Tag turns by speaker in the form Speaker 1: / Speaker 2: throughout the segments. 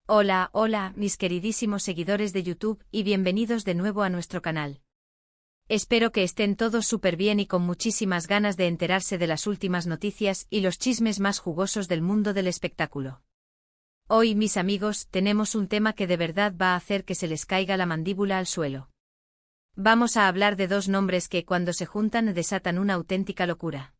Speaker 1: Hola, hola, mis queridísimos seguidores de YouTube y bienvenidos de nuevo a nuestro canal. Espero que estén todos súper bien y con muchísimas ganas de enterarse de las últimas noticias y los chismes más jugosos del mundo del espectáculo. Hoy, mis amigos, tenemos un tema que de verdad va a hacer que se les caiga la mandíbula al suelo. Vamos a hablar de dos nombres que, cuando se juntan, desatan una auténtica locura.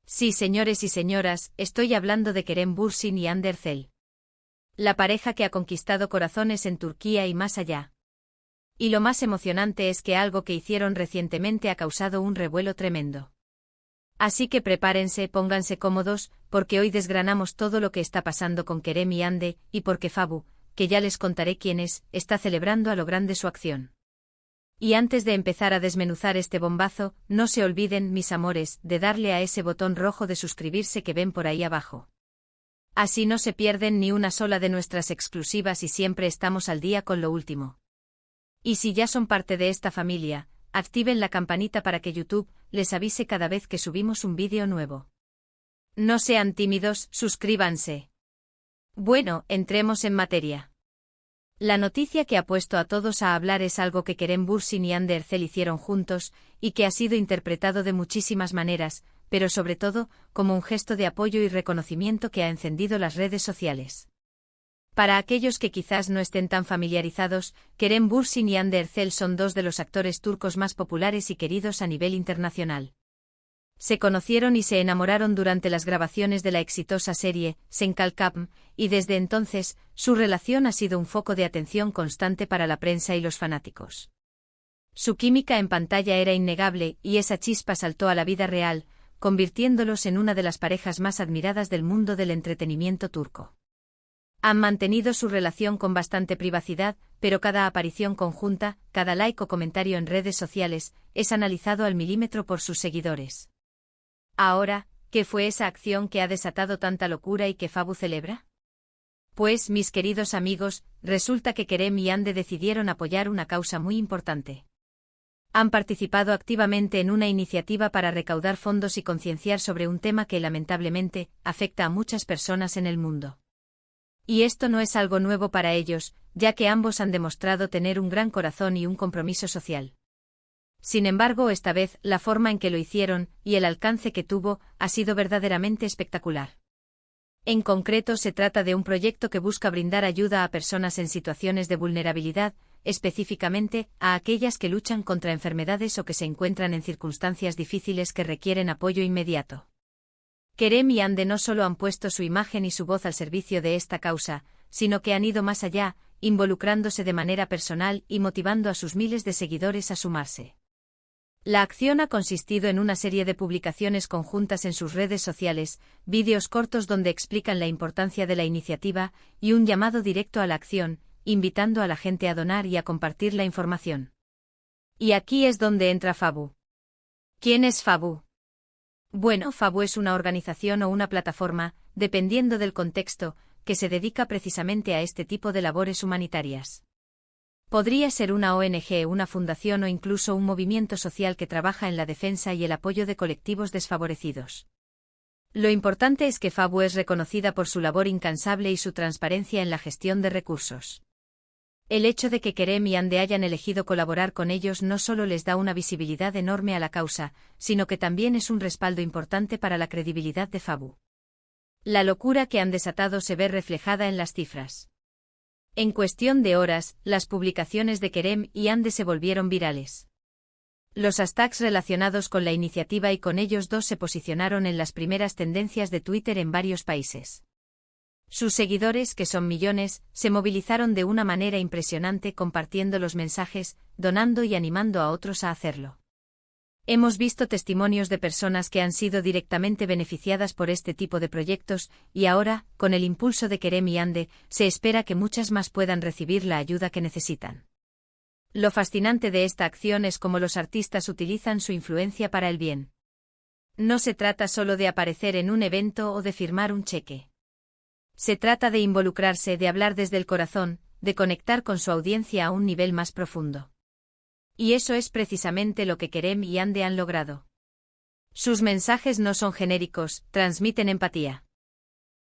Speaker 1: Sí, señores y señoras, estoy hablando de Kerem Bürsin y Hande Erçel. La pareja que ha conquistado corazones en Turquía y más allá. Y lo más emocionante es que algo que hicieron recientemente ha causado un revuelo tremendo. Así que prepárense, pónganse cómodos, porque hoy desgranamos todo lo que está pasando con Kerem y Hande, y porque Fabu, que ya les contaré quién es, está celebrando a lo grande su acción. Y antes de empezar a desmenuzar este bombazo, no se olviden, mis amores, de darle a ese botón rojo de suscribirse que ven por ahí abajo. Así no se pierden ni una sola de nuestras exclusivas y siempre estamos al día con lo último. Y si ya son parte de esta familia, activen la campanita para que YouTube les avise cada vez que subimos un vídeo nuevo. No sean tímidos, suscríbanse. Bueno, entremos en materia. La noticia que ha puesto a todos a hablar es algo que Kerem Bürsin y Hande Erçel hicieron juntos, y que ha sido interpretado de muchísimas maneras, pero sobre todo, como un gesto de apoyo y reconocimiento que ha encendido las redes sociales. Para aquellos que quizás no estén tan familiarizados, Kerem Bürsin y Hande Erçel son dos de los actores turcos más populares y queridos a nivel internacional. Se conocieron y se enamoraron durante las grabaciones de la exitosa serie Sen Kalkapm, y desde entonces, su relación ha sido un foco de atención constante para la prensa y los fanáticos. Su química en pantalla era innegable y esa chispa saltó a la vida real, convirtiéndolos en una de las parejas más admiradas del mundo del entretenimiento turco. Han mantenido su relación con bastante privacidad, pero cada aparición conjunta, cada like o comentario en redes sociales, es analizado al milímetro por sus seguidores. Ahora, ¿qué fue esa acción que ha desatado tanta locura y que Fabu celebra? Pues, mis queridos amigos, resulta que Kerem y Hande decidieron apoyar una causa muy importante. Han participado activamente en una iniciativa para recaudar fondos y concienciar sobre un tema que lamentablemente afecta a muchas personas en el mundo. Y esto no es algo nuevo para ellos, ya que ambos han demostrado tener un gran corazón y un compromiso social. Sin embargo, esta vez, la forma en que lo hicieron, y el alcance que tuvo, ha sido verdaderamente espectacular. En concreto, se trata de un proyecto que busca brindar ayuda a personas en situaciones de vulnerabilidad, específicamente, a aquellas que luchan contra enfermedades o que se encuentran en circunstancias difíciles que requieren apoyo inmediato. Kerem y Hande no solo han puesto su imagen y su voz al servicio de esta causa, sino que han ido más allá, involucrándose de manera personal y motivando a sus miles de seguidores a sumarse. La acción ha consistido en una serie de publicaciones conjuntas en sus redes sociales, vídeos cortos donde explican la importancia de la iniciativa y un llamado directo a la acción, invitando a la gente a donar y a compartir la información. Y aquí es donde entra Fabu. ¿Quién es Fabu? Bueno, Fabu es una organización o una plataforma, dependiendo del contexto, que se dedica precisamente a este tipo de labores humanitarias. Podría ser una ONG, una fundación o incluso un movimiento social que trabaja en la defensa y el apoyo de colectivos desfavorecidos. Lo importante es que Fabu es reconocida por su labor incansable y su transparencia en la gestión de recursos. El hecho de que Kerem y Hande hayan elegido colaborar con ellos no solo les da una visibilidad enorme a la causa, sino que también es un respaldo importante para la credibilidad de Fabu. La locura que han desatado se ve reflejada en las cifras. En cuestión de horas, las publicaciones de Kerem y Hande se volvieron virales. Los hashtags relacionados con la iniciativa y con ellos dos se posicionaron en las primeras tendencias de Twitter en varios países. Sus seguidores, que son millones, se movilizaron de una manera impresionante compartiendo los mensajes, donando y animando a otros a hacerlo. Hemos visto testimonios de personas que han sido directamente beneficiadas por este tipo de proyectos, y ahora, con el impulso de Kerem y Hande, se espera que muchas más puedan recibir la ayuda que necesitan. Lo fascinante de esta acción es cómo los artistas utilizan su influencia para el bien. No se trata solo de aparecer en un evento o de firmar un cheque. Se trata de involucrarse, de hablar desde el corazón, de conectar con su audiencia a un nivel más profundo. Y eso es precisamente lo que Kerem y Hande han logrado. Sus mensajes no son genéricos, transmiten empatía.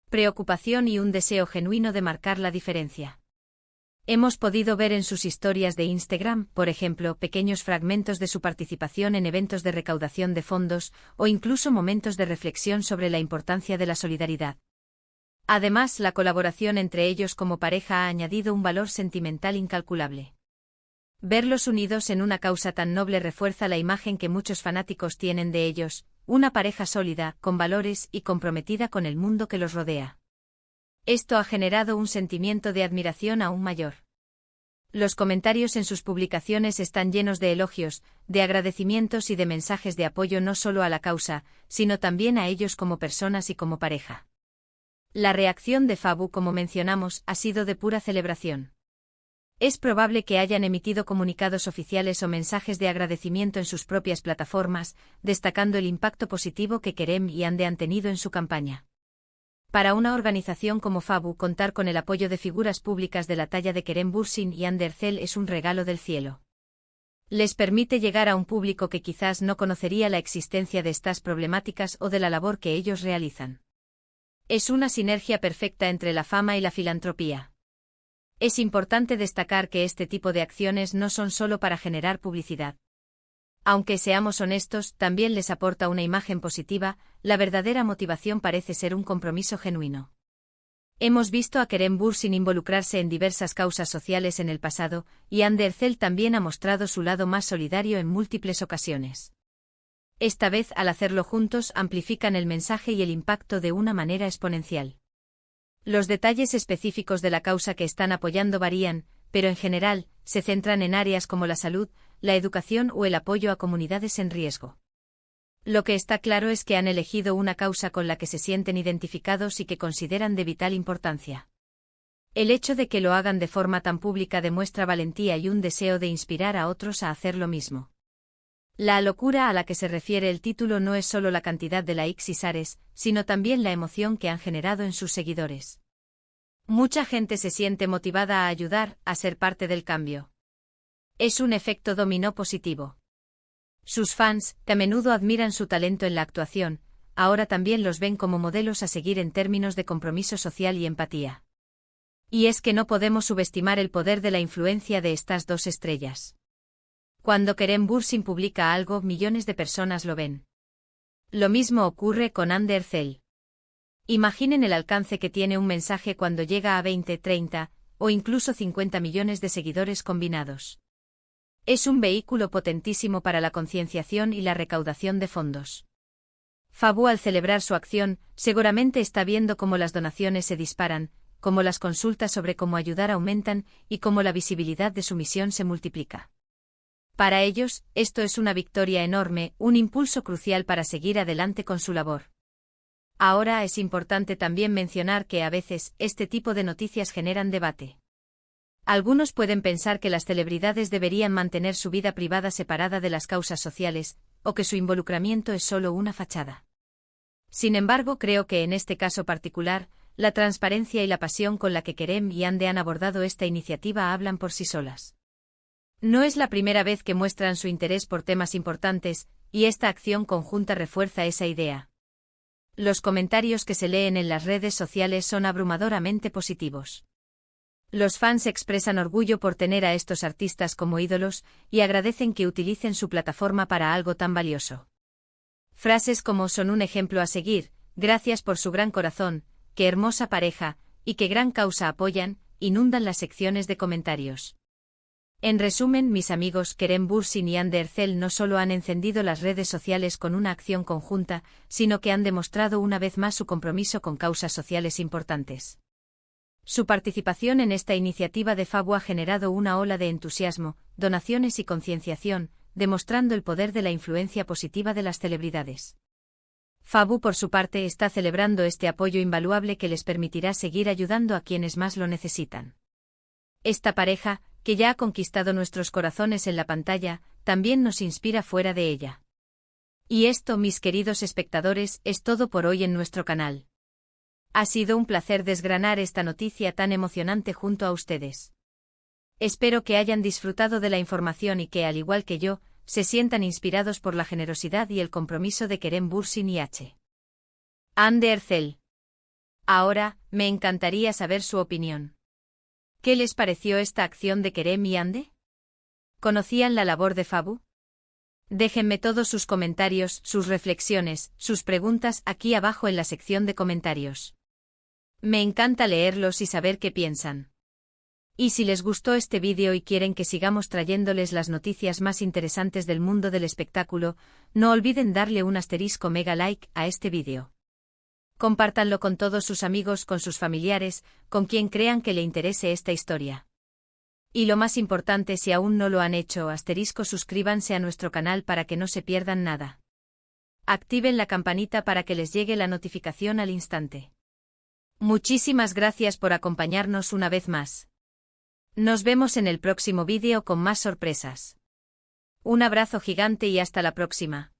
Speaker 1: preocupación y un deseo genuino de marcar la diferencia. Hemos podido ver en sus historias de Instagram, por ejemplo, pequeños fragmentos de su participación en eventos de recaudación de fondos, o incluso momentos de reflexión sobre la importancia de la solidaridad. Además, la colaboración entre ellos como pareja ha añadido un valor sentimental incalculable. Verlos unidos en una causa tan noble refuerza la imagen que muchos fanáticos tienen de ellos, una pareja sólida, con valores y comprometida con el mundo que los rodea. Esto ha generado un sentimiento de admiración aún mayor. Los comentarios en sus publicaciones están llenos de elogios, de agradecimientos y de mensajes de apoyo no solo a la causa, sino también a ellos como personas y como pareja. La reacción de Fabu, como mencionamos, ha sido de pura celebración. Es probable que hayan emitido comunicados oficiales o mensajes de agradecimiento en sus propias plataformas, destacando el impacto positivo que Kerem y Hande han tenido en su campaña. Para una organización como Fabu, contar con el apoyo de figuras públicas de la talla de Kerem Bürsin y Hande Erçel es un regalo del cielo. Les permite llegar a un público que quizás no conocería la existencia de estas problemáticas o de la labor que ellos realizan. Es una sinergia perfecta entre la fama y la filantropía. Es importante destacar que este tipo de acciones no son solo para generar publicidad. Aunque seamos honestos, también les aporta una imagen positiva, la verdadera motivación parece ser un compromiso genuino. Hemos visto a Kerem Bürsin involucrarse en diversas causas sociales en el pasado, y Hande Erçel también ha mostrado su lado más solidario en múltiples ocasiones. Esta vez, al hacerlo juntos, amplifican el mensaje y el impacto de una manera exponencial. Los detalles específicos de la causa que están apoyando varían, pero en general, se centran en áreas como la salud, la educación o el apoyo a comunidades en riesgo. Lo que está claro es que han elegido una causa con la que se sienten identificados y que consideran de vital importancia. El hecho de que lo hagan de forma tan pública demuestra valentía y un deseo de inspirar a otros a hacer lo mismo. La locura a la que se refiere el título no es solo la cantidad de likes y shares, sino también la emoción que han generado en sus seguidores. Mucha gente se siente motivada a ayudar, a ser parte del cambio. Es un efecto dominó positivo. Sus fans, que a menudo admiran su talento en la actuación, ahora también los ven como modelos a seguir en términos de compromiso social y empatía. Y es que no podemos subestimar el poder de la influencia de estas dos estrellas. Cuando Kerem Bürsin publica algo, millones de personas lo ven. Lo mismo ocurre con Hande Erçel. Imaginen el alcance que tiene un mensaje cuando llega a 20, 30 o incluso 50 millones de seguidores combinados. Es un vehículo potentísimo para la concienciación y la recaudación de fondos. Fabu, al celebrar su acción, seguramente está viendo cómo las donaciones se disparan, cómo las consultas sobre cómo ayudar aumentan y cómo la visibilidad de su misión se multiplica. Para ellos, esto es una victoria enorme, un impulso crucial para seguir adelante con su labor. Ahora es importante también mencionar que a veces, este tipo de noticias generan debate. Algunos pueden pensar que las celebridades deberían mantener su vida privada separada de las causas sociales, o que su involucramiento es solo una fachada. Sin embargo, creo que en este caso particular, la transparencia y la pasión con la que Kerem y Hande han abordado esta iniciativa hablan por sí solas. No es la primera vez que muestran su interés por temas importantes, y esta acción conjunta refuerza esa idea. Los comentarios que se leen en las redes sociales son abrumadoramente positivos. Los fans expresan orgullo por tener a estos artistas como ídolos y agradecen que utilicen su plataforma para algo tan valioso. Frases como "son un ejemplo a seguir", "gracias por su gran corazón", "qué hermosa pareja" y "qué gran causa apoyan", inundan las secciones de comentarios. En resumen, mis amigos, Kerem Bürsin y Hande Erçel no solo han encendido las redes sociales con una acción conjunta, sino que han demostrado una vez más su compromiso con causas sociales importantes. Su participación en esta iniciativa de Fabu ha generado una ola de entusiasmo, donaciones y concienciación, demostrando el poder de la influencia positiva de las celebridades. Fabu, por su parte, está celebrando este apoyo invaluable que les permitirá seguir ayudando a quienes más lo necesitan. Esta pareja, que ya ha conquistado nuestros corazones en la pantalla, también nos inspira fuera de ella. Y esto, mis queridos espectadores, es todo por hoy en nuestro canal. Ha sido un placer desgranar esta noticia tan emocionante junto a ustedes. Espero que hayan disfrutado de la información y que, al igual que yo, se sientan inspirados por la generosidad y el compromiso de Kerem Bürsin y Hande Erçel. Ahora, me encantaría saber su opinión. ¿Qué les pareció esta acción de Kerem y Ande? ¿Conocían la labor de Fabu? Déjenme todos sus comentarios, sus reflexiones, sus preguntas aquí abajo en la sección de comentarios. Me encanta leerlos y saber qué piensan. Y si les gustó este vídeo y quieren que sigamos trayéndoles las noticias más interesantes del mundo del espectáculo, no olviden darle un asterisco mega like a este vídeo. Compártanlo con todos sus amigos, con sus familiares, con quien crean que le interese esta historia. Y lo más importante, si aún no lo han hecho, suscríbanse a nuestro canal para que no se pierdan nada. Activen la campanita para que les llegue la notificación al instante. Muchísimas gracias por acompañarnos una vez más. Nos vemos en el próximo vídeo con más sorpresas. Un abrazo gigante y hasta la próxima.